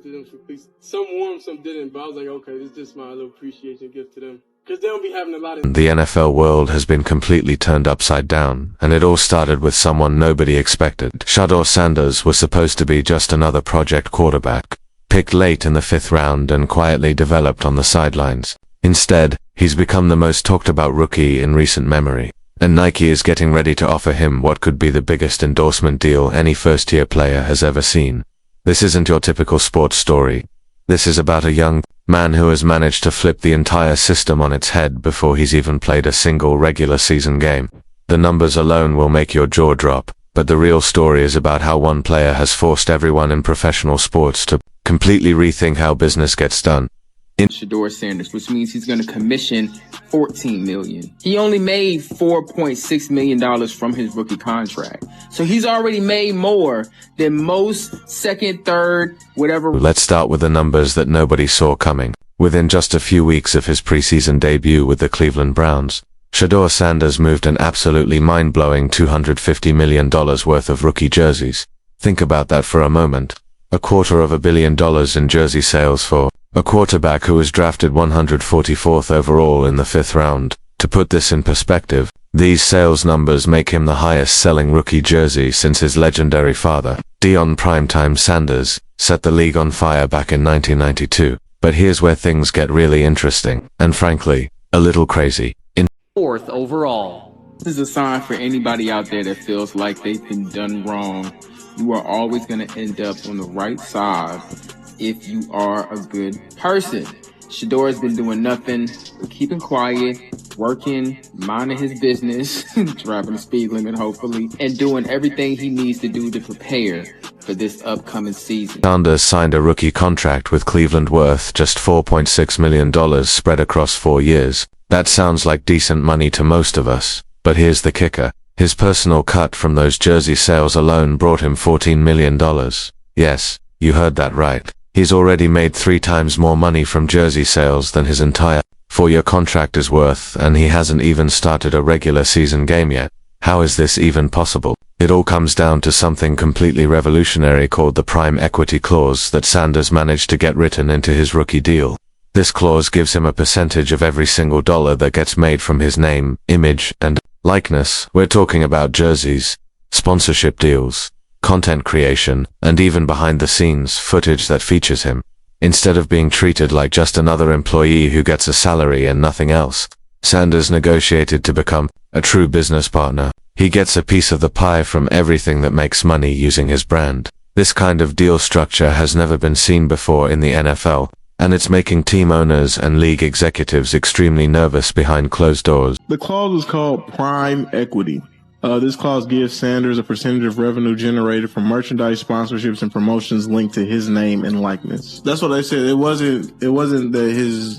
to them for cleats. Some wore them, some didn't, but I was like, okay, this is just my little appreciation gift to them. Because they don't be having a lot of... The NFL world has been completely turned upside down, and it all started with someone nobody expected. Shedeur Sanders was supposed to be just another project quarterback, picked late in the 5th round and quietly developed on the sidelines. Instead, he's become the most talked about rookie in recent memory, and Nike is getting ready to offer him what could be the biggest endorsement deal any first-year player has ever seen. This isn't your typical sports story. This is about a young man who has managed to flip the entire system on its head before he's even played a single regular season game. The numbers alone will make your jaw drop, but the real story is about how one player has forced everyone in professional sports to completely rethink how business gets done. Shedeur Sanders, which means he's going to commission $14 million. He only made $4.6 million from his rookie contract. So he's already made more than most second, third, whatever. Let's start with the numbers that nobody saw coming. Within just a few weeks of his preseason debut with the Cleveland Browns, Shedeur Sanders moved an absolutely mind-blowing $250 million worth of rookie jerseys. Think about that for a moment. $250 million in jersey sales for a quarterback who was drafted 144th overall in the 5th round. To put this in perspective, these sales numbers make him the highest-selling rookie jersey since his legendary father, Deion Primetime Sanders, set the league on fire back in 1992. But here's where things get really interesting, and frankly, a little crazy. In 4th overall. This is a sign for anybody out there that feels like they've been done wrong. You are always going to end up on the right side if you are a good person. Shedeur has been doing nothing but keeping quiet, working, minding his business, driving the speed limit hopefully, and doing everything he needs to do to prepare for this upcoming season. Sanders signed a rookie contract with Cleveland worth just $4.6 million spread across 4 years. That sounds like decent money to most of us, but here's the kicker. His personal cut from those jersey sales alone brought him $14 million. Yes, you heard that right. He's already made 3 times more money from jersey sales than his entire 4-year contract is worth, and he hasn't even started a regular season game yet. How is this even possible? It all comes down to something completely revolutionary called the Prime Equity Clause that Sanders managed to get written into his rookie deal. This clause gives him a percentage of every single dollar that gets made from his name, image, and likeness. We're talking about jerseys, sponsorship deals, content creation, and even behind-the-scenes footage that features him. Instead of being treated like just another employee who gets a salary and nothing else, Sanders negotiated to become a true business partner. He gets a piece of the pie from everything that makes money using his brand. This kind of deal structure has never been seen before in the NFL, and it's making team owners and league executives extremely nervous behind closed doors. The clause is called Prime Equity. This clause gives Sanders a percentage of revenue generated from merchandise, sponsorships, and promotions linked to his name and likeness. That's what I said. It wasn't that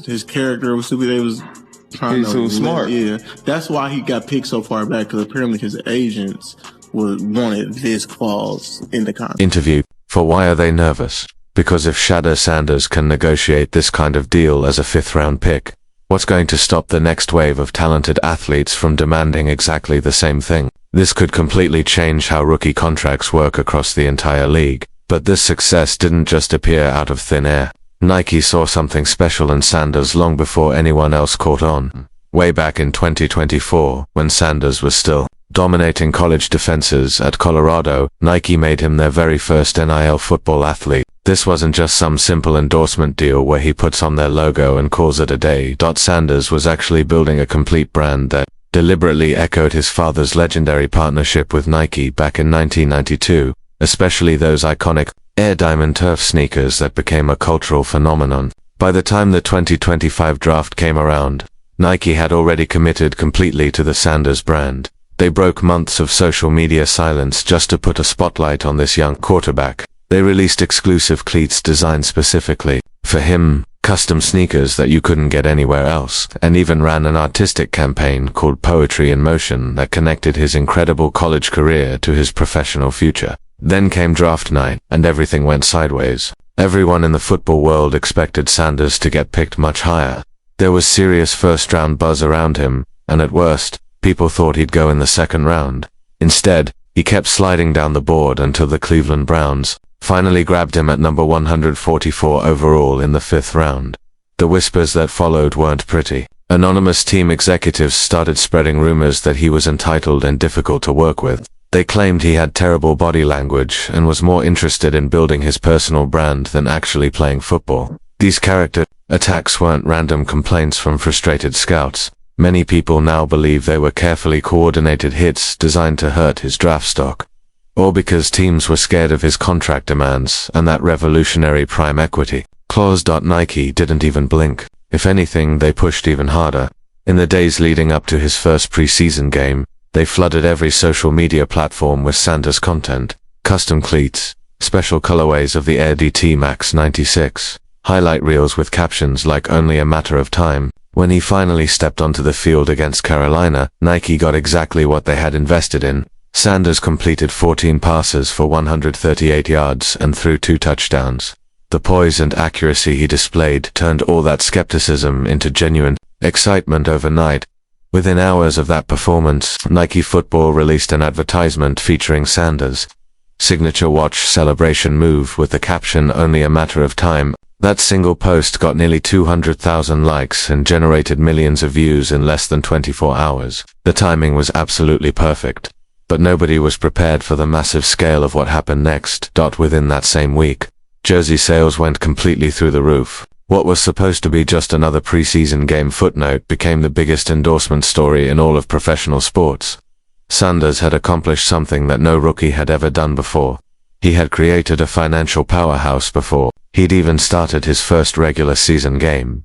his character was stupid. It was trying to... so smart. Yeah. That's why he got picked so far back, because apparently his agents wanted this clause in the contract. Interview. For why are they nervous? Because if Shedeur Sanders can negotiate this kind of deal as a 5th-round pick, what's going to stop the next wave of talented athletes from demanding exactly the same thing? This could completely change how rookie contracts work across the entire league. But this success didn't just appear out of thin air. Nike saw something special in Sanders long before anyone else caught on. Way back in 2024, when Sanders was still dominating college defenses at Colorado, Nike made him their very first NIL football athlete. This wasn't just some simple endorsement deal where he puts on their logo and calls it a day. Sanders was actually building a complete brand that deliberately echoed his father's legendary partnership with Nike back in 1992, especially those iconic Air Diamond Turf sneakers that became a cultural phenomenon. By the time the 2025 draft came around, Nike had already committed completely to the Sanders brand. They broke months of social media silence just to put a spotlight on this young quarterback. They released exclusive cleats designed specifically for him, custom sneakers that you couldn't get anywhere else, and even ran an artistic campaign called Poetry in Motion that connected his incredible college career to his professional future. Then came draft night, and everything went sideways. Everyone in the football world expected Sanders to get picked much higher. There was serious first-round buzz around him, and at worst, people thought he'd go in the 2nd round. Instead, he kept sliding down the board until the Cleveland Browns finally grabbed him at number 144 overall in the 5th round. The whispers that followed weren't pretty. Anonymous team executives started spreading rumors that he was entitled and difficult to work with. They claimed he had terrible body language and was more interested in building his personal brand than actually playing football. These character attacks weren't random complaints from frustrated scouts. Many people now believe they were carefully coordinated hits designed to hurt his draft stock. Or because teams were scared of his contract demands and that revolutionary prime equity clause. Nike didn't even blink. If anything, they pushed even harder. In the days leading up to his first preseason game, they flooded every social media platform with Sanders content, custom cleats, special colorways of the Air DT Max 96, highlight reels with captions like "Only a matter of time." When he finally stepped onto the field against Carolina, Nike got exactly what they had invested in. Sanders completed 14 passes for 138 yards and threw 2 touchdowns. The poise and accuracy he displayed turned all that skepticism into genuine excitement overnight. Within hours of that performance, Nike Football released an advertisement featuring Sanders' signature watch celebration move with the caption "Only a matter of time." That single post got nearly 200,000 likes and generated millions of views in less than 24 hours. The timing was absolutely perfect. But nobody was prepared for the massive scale of what happened next. Within that same week, jersey sales went completely through the roof. What was supposed to be just another preseason game footnote became the biggest endorsement story in all of professional sports. Sanders had accomplished something that no rookie had ever done before. He had created a financial powerhouse before he'd even started his first regular season game.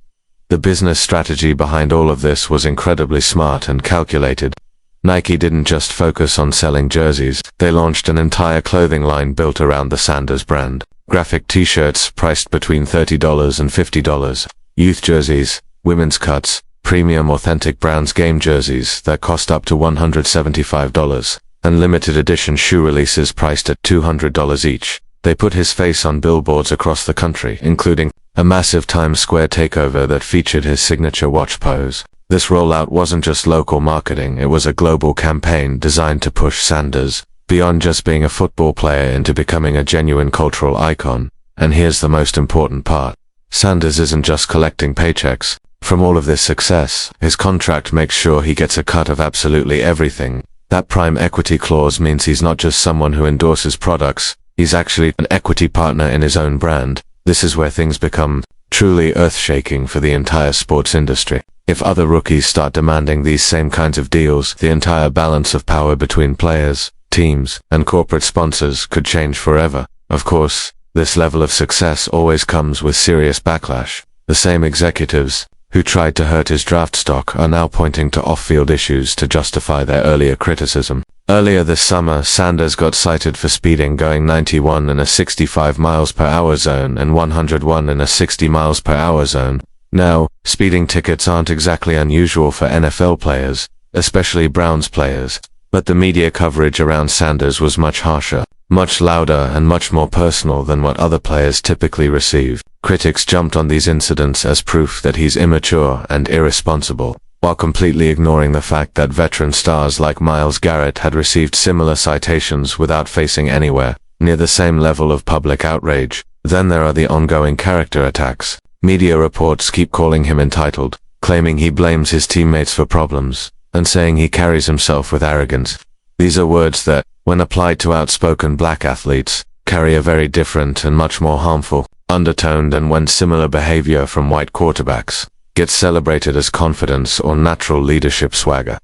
The business strategy behind all of this was incredibly smart and calculated. Nike didn't just focus on selling jerseys, they launched an entire clothing line built around the Sanders brand. Graphic t-shirts priced between $30 and $50, youth jerseys, women's cuts, premium authentic Browns game jerseys that cost up to $175, and limited edition shoe releases priced at $200 each. They put his face on billboards across the country, including a massive Times Square takeover that featured his signature watch pose. This rollout wasn't just local marketing, it was a global campaign designed to push Sanders beyond just being a football player into becoming a genuine cultural icon. And here's the most important part. Sanders isn't just collecting paychecks. From all of this success, his contract makes sure he gets a cut of absolutely everything. That prime equity clause means he's not just someone who endorses products, he's actually an equity partner in his own brand. This is where things become truly earth-shaking for the entire sports industry. If other rookies start demanding these same kinds of deals, the entire balance of power between players, teams, and corporate sponsors could change forever. Of course, this level of success always comes with serious backlash. The same executives who tried to hurt his draft stock are now pointing to off-field issues to justify their earlier criticism. Earlier this summer, Sanders got cited for speeding, going 91 in a 65 miles per hour zone and 101 in a 60 miles per hour zone. Now, speeding tickets aren't exactly unusual for NFL players, especially Browns players, but the media coverage around Sanders was much harsher, much louder and much more personal than what other players typically receive. Critics jumped on these incidents as proof that he's immature and irresponsible, while completely ignoring the fact that veteran stars like Myles Garrett had received similar citations without facing anywhere near the same level of public outrage. Then there are the ongoing character attacks. Media reports keep calling him entitled, claiming he blames his teammates for problems, and saying he carries himself with arrogance. These are words that, when applied to outspoken black athletes, carry a very different and much more harmful undertone than when similar behavior from white quarterbacks gets celebrated as confidence or natural leadership swagger.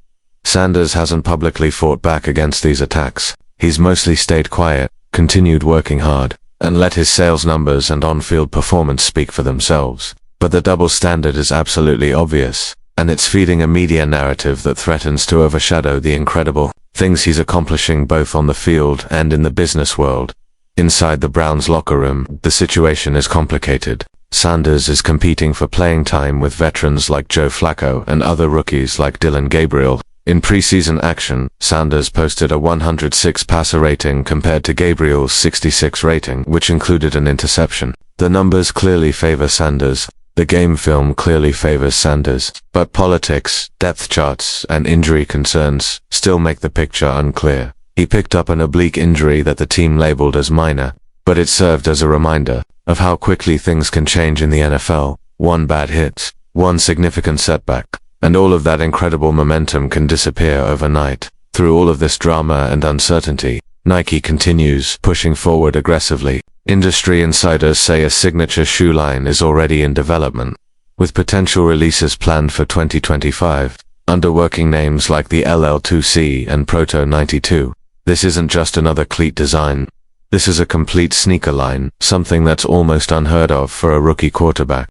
Sanders hasn't publicly fought back against these attacks. He's mostly stayed quiet, continued working hard, and let his sales numbers and on-field performance speak for themselves. But the double standard is absolutely obvious, and it's feeding a media narrative that threatens to overshadow the incredible things he's accomplishing both on the field and in the business world. Inside the Browns locker room, the situation is complicated. Sanders is competing for playing time with veterans like Joe Flacco and other rookies like Dylan Gabriel. In preseason action, Sanders posted a 106 passer rating compared to Gabriel's 66 rating, which included an interception. The numbers clearly favor Sanders. The game film clearly favors Sanders, but politics, depth charts, and injury concerns still make the picture unclear. He picked up an oblique injury that the team labeled as minor, but it served as a reminder of how quickly things can change in the NFL. One bad hit, one significant setback, and all of that incredible momentum can disappear overnight. Through all of this drama and uncertainty, Nike continues pushing forward aggressively. Industry insiders say a signature shoe line is already in development, with potential releases planned for 2025, under working names like the LL2C and Proto 92. This isn't just another cleat design. This is a complete sneaker line, something that's almost unheard of for a rookie quarterback.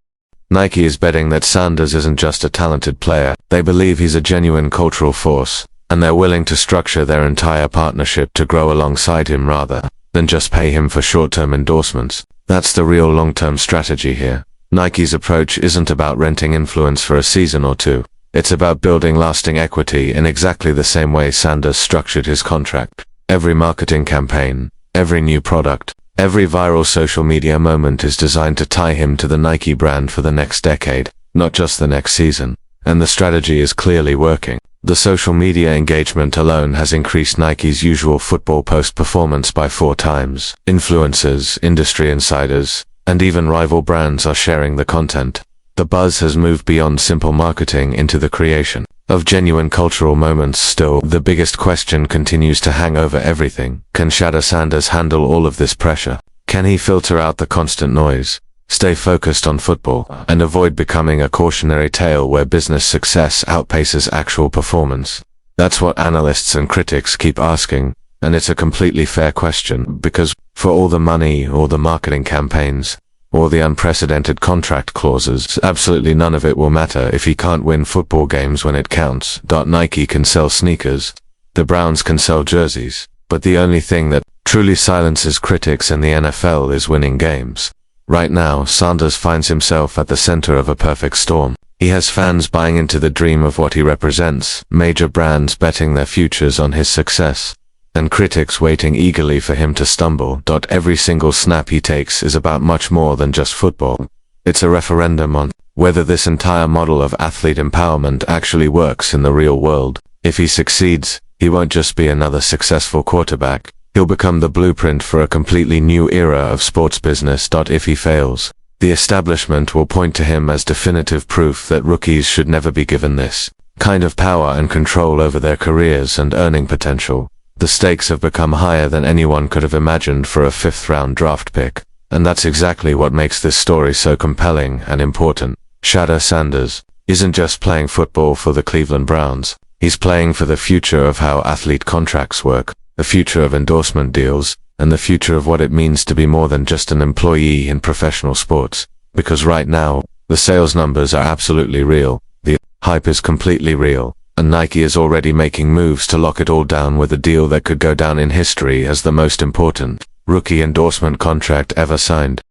Nike is betting that Sanders isn't just a talented player. They believe he's a genuine cultural force, and they're willing to structure their entire partnership to grow alongside him rather than just pay him for short-term endorsements. That's the real long-term strategy here. Nike's approach isn't about renting influence for a season or two. It's about building lasting equity in exactly the same way Sanders structured his contract. Every marketing campaign, every new product, every viral social media moment is designed to tie him to the Nike brand for the next decade, not just the next season. And the strategy is clearly working. The social media engagement alone has increased Nike's usual football post performance by 4 times. Influencers, industry insiders, and even rival brands are sharing the content. The buzz has moved beyond simple marketing into the creation of genuine cultural moments. Still, the biggest question continues to hang over everything. Can Shedeur Sanders handle all of this pressure? Can he filter out the constant noise, stay focused on football, and avoid becoming a cautionary tale where business success outpaces actual performance? That's what analysts and critics keep asking, and it's a completely fair question, because for all the money or the marketing campaigns, or the unprecedented contract clauses, absolutely none of it will matter if he can't win football games when it counts. Nike can sell sneakers, the Browns can sell jerseys, but the only thing that truly silences critics in the NFL is winning games. Right now, Sanders finds himself at the center of a perfect storm. He has fans buying into the dream of what he represents, major brands betting their futures on his success, and critics waiting eagerly for him to stumble. Every single snap he takes is about much more than just football. It's a referendum on whether this entire model of athlete empowerment actually works in the real world. If he succeeds, he won't just be another successful quarterback. He'll become the blueprint for a completely new era of sports business. If he fails, the establishment will point to him as definitive proof that rookies should never be given this kind of power and control over their careers and earning potential. The stakes have become higher than anyone could have imagined for a 5th-round draft pick, and that's exactly what makes this story so compelling and important. Shedeur Sanders isn't just playing football for the Cleveland Browns. He's playing for the future of how athlete contracts work, the future of endorsement deals, and the future of what it means to be more than just an employee in professional sports. Because right now, the sales numbers are absolutely real, the hype is completely real, and Nike is already making moves to lock it all down with a deal that could go down in history as the most important rookie endorsement contract ever signed.